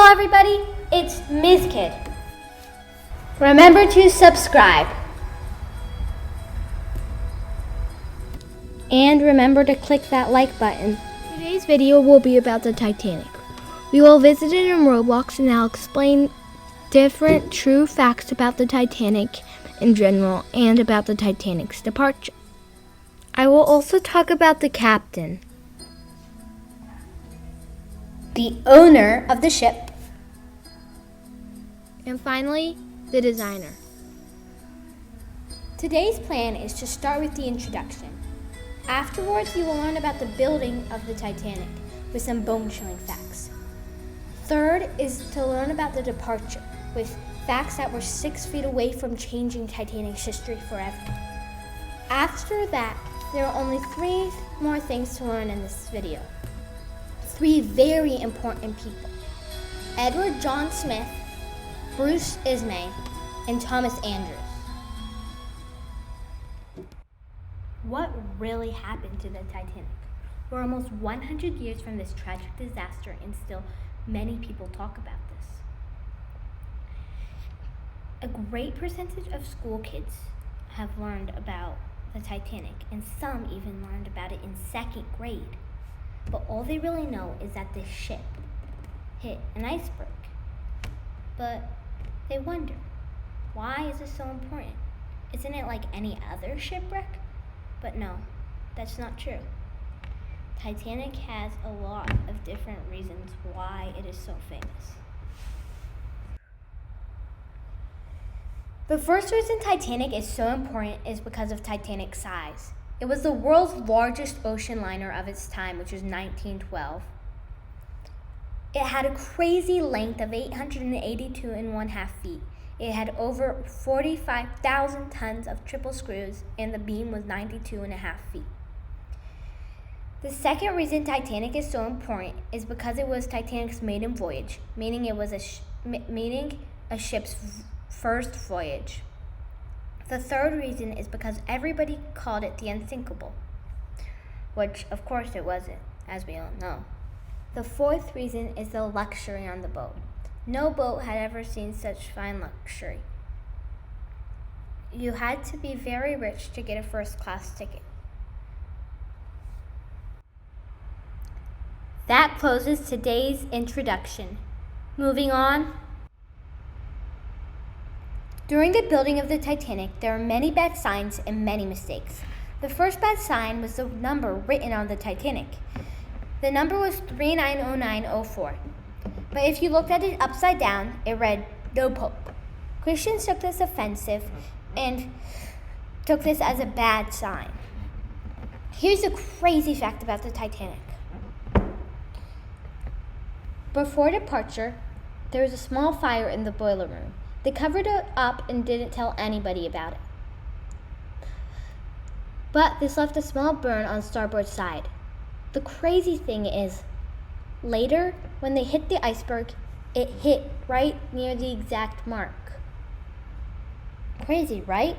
Hello everybody, it's Ms. Kid. Remember to subscribe. And remember to click that like button. Today's video will be about the Titanic. We will visit it in Roblox and I'll explain different true facts about the Titanic in general and about the Titanic's departure. I will also talk about the captain, The owner of the ship. and finally, the designer. Today's plan is to start with the introduction. Afterwards, you will learn about the building of the Titanic with some bone-chilling facts. Third is to learn about the departure with facts that were 6 feet away from changing Titanic's history forever. After that, there are only 3 more things to learn in this video. 3 very important people: Edward John Smith, Bruce Ismay, and Thomas Andrews. What really happened to the Titanic? We're almost 100 years from this tragic disaster and still many people talk about this. A great percentage of school kids have learned about the Titanic, and some even learned about it in 2nd grade. But all they really know is that this ship hit an iceberg. But they wonder, why is this so important? Isn't it like any other shipwreck? But no, that's not true. Titanic has a lot of different reasons why it is so famous. The first reason Titanic is so important is because of Titanic's size. It was the world's largest ocean liner of its time, which was 1912. It had a crazy length of 882.5 feet. It had over 45,000 tons of triple screws, and the beam was 92.5 feet. The second reason Titanic is so important is because it was Titanic's maiden voyage, meaning it was a ship's first voyage. The third reason is because everybody called it the Unsinkable, which of course it wasn't, as we all know. The fourth reason is the luxury on the boat. No boat had ever seen such fine luxury. You had to be very rich to get a first-class ticket. That closes today's introduction. Moving on. During the building of the Titanic, there were many bad signs and many mistakes. The first bad sign was the number written on the Titanic. The number was 390904. But if you looked at it upside down, it read, "No Pope." Christians took this offensive and took this as a bad sign. Here's a crazy fact about the Titanic. Before departure, there was a small fire in the boiler room. They covered it up and didn't tell anybody about it. But this left a small burn on starboard side. The crazy thing is, later, when they hit the iceberg, it hit right near the exact mark. Crazy, right?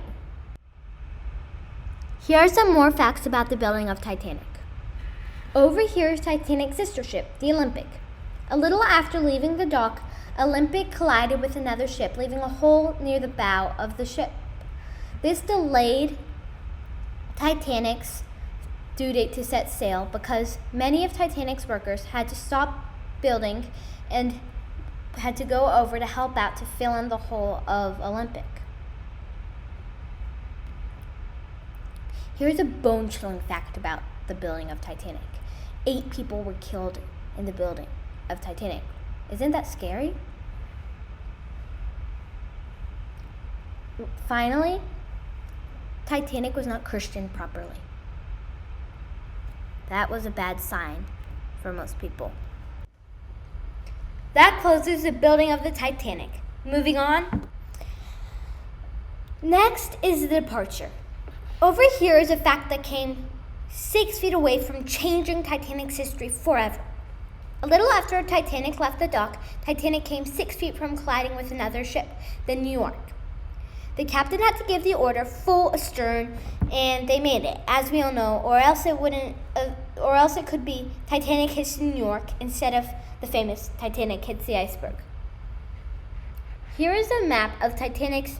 Here are some more facts about the building of Titanic. Over here is Titanic's sister ship, the Olympic. A little after leaving the dock, Olympic collided with another ship, leaving a hole near the bow of the ship. This delayed Titanic's due date to set sail because many of Titanic's workers had to stop building and had to go over to help out to fill in the hole of Olympic. Here's a bone-chilling fact about the building of Titanic. 8 people were killed in the building of Titanic. Isn't that scary? Finally, Titanic was not Christian properly. That was a bad sign for most people. That closes the building of the Titanic. Moving on. Next is the departure. Over here is a fact that came 6 feet away from changing Titanic's history forever. A little after Titanic left the dock, Titanic came 6 feet from colliding with another ship, the New York. The captain had to give the order full astern, and they made it, as we all know, or else it wouldn't or else it could be Titanic hits New York instead of the famous Titanic hits the iceberg. Here is a map of Titanic's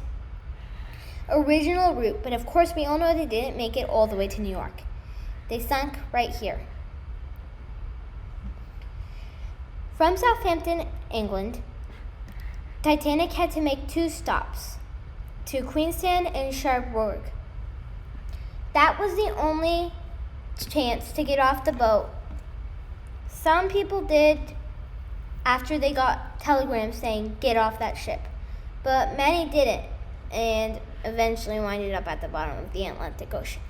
original route, but of course we all know they didn't make it all the way to New York. They sunk right here. From Southampton, England, Titanic had to make 2 stops, to Queenstown and Cherbourg. That was the only chance to get off the boat. Some people did after they got telegrams saying, get off that ship. But many didn't, and eventually winded up at the bottom of the Atlantic Ocean.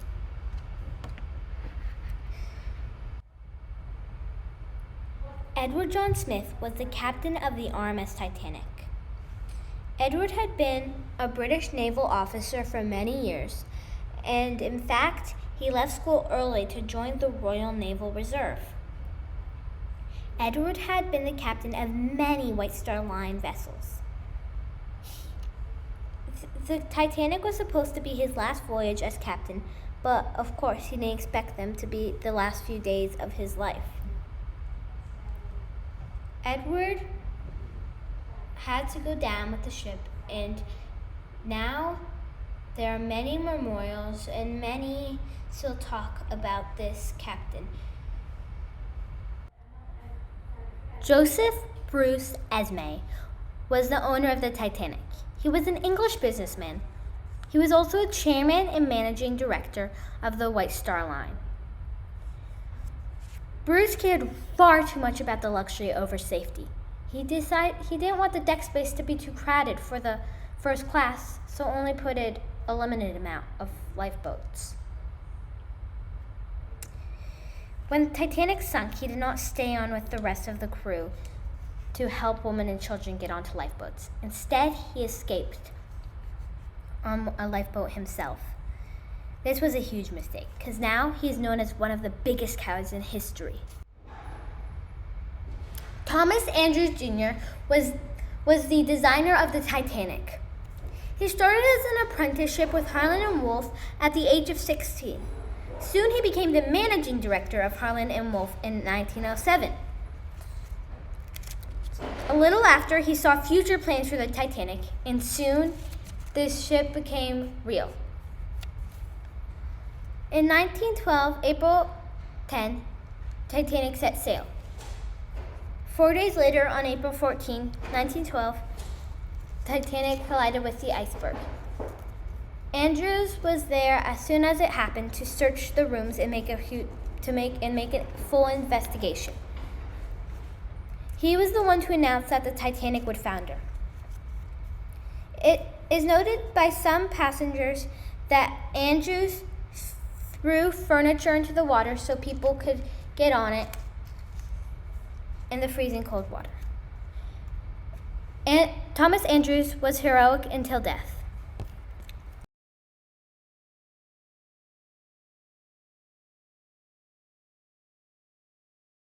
Edward John Smith was the captain of the RMS Titanic. Edward had been a British naval officer for many years, and in fact, he left school early to join the Royal Naval Reserve. Edward had been the captain of many White Star Line vessels. The Titanic was supposed to be his last voyage as captain, but of course he didn't expect them to be the last few days of his life. Edward had to go down with the ship, and now there are many memorials and many still talk about this captain. Joseph Bruce Esme was the owner of the Titanic. He was an English businessman. He was also a chairman and managing director of the White Star Line. Bruce cared far too much about the luxury over safety. He didn't want the deck space to be too crowded for the first class, so only put in a limited amount of lifeboats. When the Titanic sunk, he did not stay on with the rest of the crew to help women and children get onto lifeboats. Instead, he escaped on a lifeboat himself. This was a huge mistake, because now he is known as one of the biggest cowards in history. Thomas Andrews Jr. was the designer of the Titanic. He started as an apprenticeship with Harland and Wolff at the age of 16. Soon he became the managing director of Harland and Wolff in 1907. A little after, he saw future plans for the Titanic, and soon this ship became real. In 1912, April 10, Titanic set sail. 4 days later, on April 14, 1912, Titanic collided with the iceberg. Andrews was there as soon as it happened to search the rooms and make a full investigation. He was the one to announce that the Titanic would founder. It is noted by some passengers that Andrews threw furniture into the water so people could get on it in the freezing cold water. And Thomas Andrews was heroic until death.